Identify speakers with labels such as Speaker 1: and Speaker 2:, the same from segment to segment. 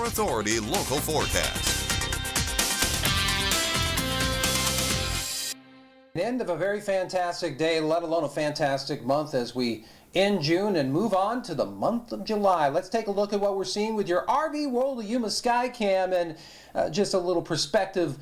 Speaker 1: Authority local forecast.
Speaker 2: The end of a very fantastic day, let alone a fantastic month as we end June and move on to the month of July. Let's take a look at what we're seeing with your RV World of Yuma Skycam and just a little perspective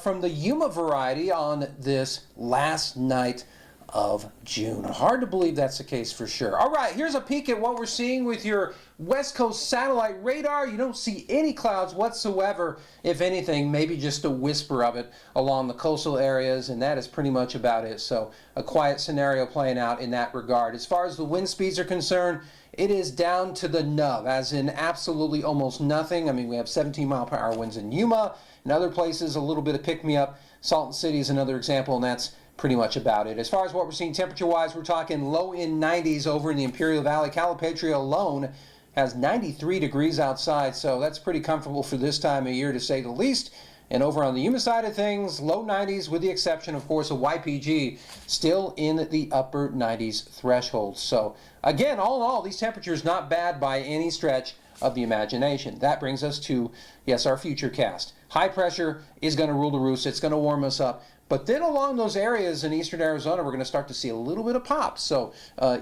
Speaker 2: from the Yuma variety on this last night of June. Hard to believe that's the case for sure. All right, here's a peek at what we're seeing with your West Coast satellite radar. You don't see any clouds whatsoever. If anything, maybe just a whisper of it along the coastal areas, and that is pretty much about it. So a quiet scenario playing out in that regard. As far as the wind speeds are concerned, it is down to the nub, as in absolutely almost nothing. I mean, we have 17-mile-per-hour winds in Yuma. In other places, a little bit of pick-me-up. Salton City is another example, and that's pretty much about it. As far as what we're seeing temperature-wise, we're talking low in 90s over in the Imperial Valley. Calipatria alone has 93 degrees outside, so that's pretty comfortable for this time of year, to say the least. And over on the Yuma side of things, low 90s, with the exception, of course, of YPG, still in the upper 90s threshold. So, again, all in all, these temperatures not bad by any stretch of the imagination. That brings us to, yes, our future cast. High pressure is going to rule the roost. It's going to warm us up. But then along those areas in eastern Arizona, we're going to start to see a little bit of pop. So,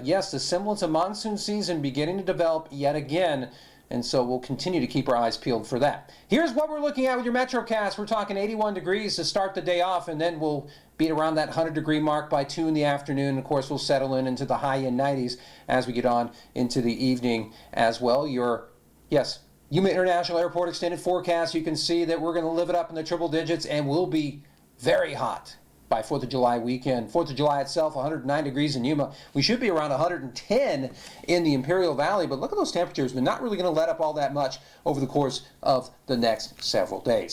Speaker 2: yes, the semblance of monsoon season beginning to develop yet again. And so we'll continue to keep our eyes peeled for that. Here's what we're looking at with your MetroCast. We're talking 81 degrees to start the day off, and then we'll be around that 100-degree mark by 2 in the afternoon. Of course, we'll settle into the high-end 90s as we get on into the evening as well. Your, yes, Yuma International Airport extended forecast. You can see that we're going to live it up in the triple digits, and we'll be very hot by 4th of July weekend. 4th of July itself, 109 degrees in Yuma. We should be around 110 in the Imperial Valley, but look at those temperatures. They're not really going to let up all that much over the course of the next several days.